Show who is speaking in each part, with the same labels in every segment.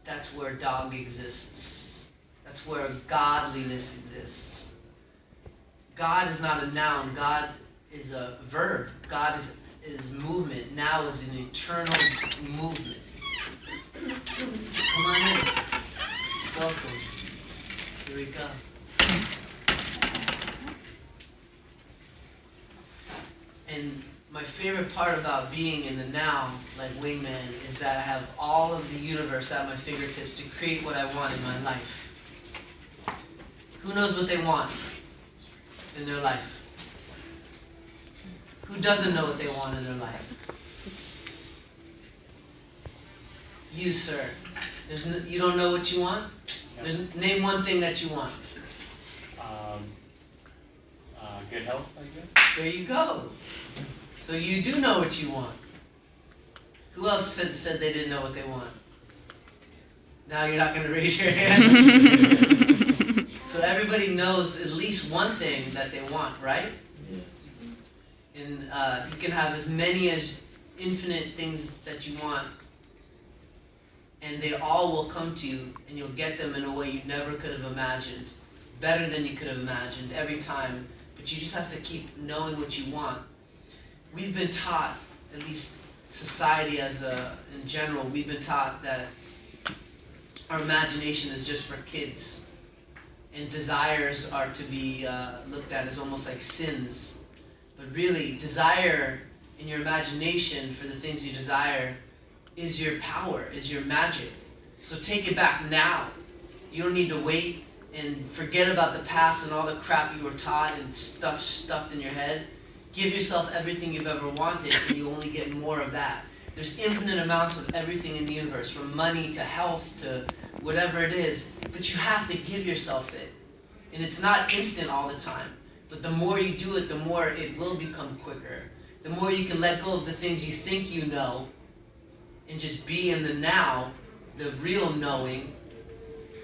Speaker 1: that's where dog exists. That's where godliness exists. God is not a noun. God is a verb. God is movement. Now is an eternal movement. Come on in. Welcome. Here we go. And my favorite part about being in the now, like Wingman, is that I have all of the universe at my fingertips to create what I want in my life. Who knows what they want in their life? Who doesn't know what they want in their life? You, sir. You don't know what you want? Name one thing that you want.
Speaker 2: Good health, I guess.
Speaker 1: There you go. So you do know what you want. Who else said they didn't know what they want? Now you're not going to raise your hand. So everybody knows at least one thing that they want, right? Yeah. And you can have as many as infinite things that you want, and they all will come to you, and you'll get them in a way you never could have imagined, better than you could have imagined every time. But you just have to keep knowing what you want. We've been taught, at least society in general, we've been taught that our imagination is just for kids, and desires are to be looked at as almost like sins. But really, desire in your imagination for the things you desire is your power, is your magic. So take it back now. You don't need to wait and forget about the past and all the crap you were taught and stuff stuffed in your head. Give yourself everything you've ever wanted, and you only get more of that. There's infinite amounts of everything in the universe, from money to health to whatever it is, but you have to give yourself it. And it's not instant all the time, but the more you do it, the more it will become quicker. The more you can let go of the things you think you know and just be in the now, the real knowing,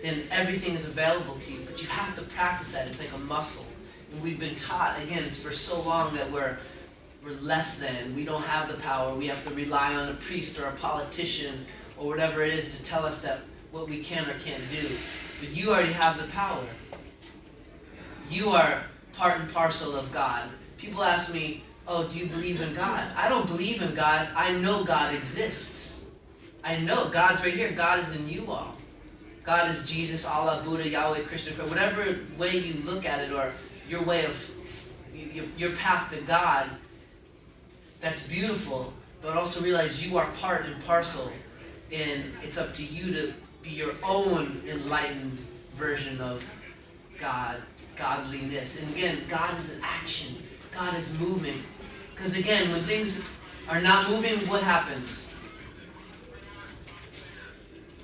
Speaker 1: then everything is available to you. But you have to practice that. It's like a muscle. And we've been taught, again, for so long that we're less than. We don't have the power. We have to rely on a priest or a politician or whatever it is to tell us that what we can or can't do. But you already have the power. You are part and parcel of God. People ask me, oh, do you believe in God? I don't believe in God. I know God exists. I know God's right here. God is in you all. God is Jesus, Allah, Buddha, Yahweh, Krishna, whatever way you look at it, or your way of, your path to God, that's beautiful, but also realize you are part and parcel, and it's up to you to be your own enlightened version of God, godliness. And again, God is an action. God is moving. Because again, when things are not moving, what happens?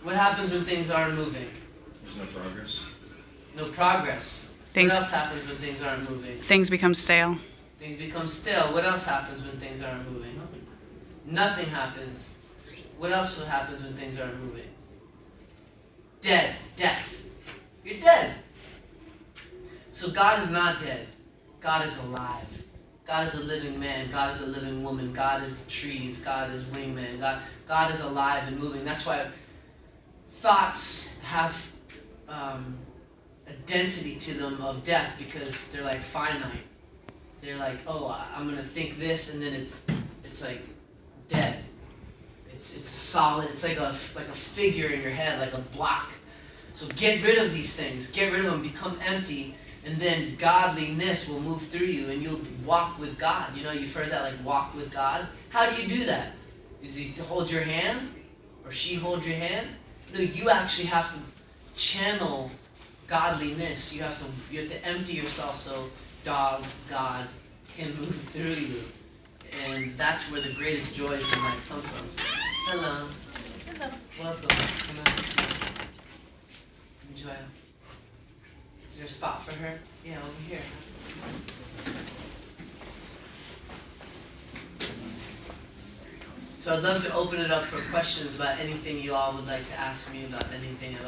Speaker 1: What happens when things aren't moving?
Speaker 3: There's no progress.
Speaker 1: No progress. What else happens when things aren't moving?
Speaker 4: Things become stale.
Speaker 1: Things become stale. What else happens when things aren't moving? Nothing happens. What else happens when things aren't moving? Dead. Death. You're dead. So God is not dead. God is alive. God is a living man. God is a living woman. God is trees. God is wingman. God is alive and moving. That's why thoughts have a density to them of death, because they're like finite. They're like, oh, I'm going to think this, and then it's like dead. It's a solid, it's like a figure in your head, like a block. So get rid of these things. Get rid of them. Become empty. And then godliness will move through you, and you'll walk with God. You know, you've heard that, like, walk with God. How do you do that? Is he to hold your hand? Or she hold your hand? No, you actually have to channel godliness. You have to empty yourself so God can move through you. And that's where the greatest joys in life come from. Hello.
Speaker 5: Hello.
Speaker 1: Welcome. Come on, sit. Enjoy. Is there a spot for her? Yeah, over here. So I'd love to open it up for questions about anything you all would like to ask me about anything at all.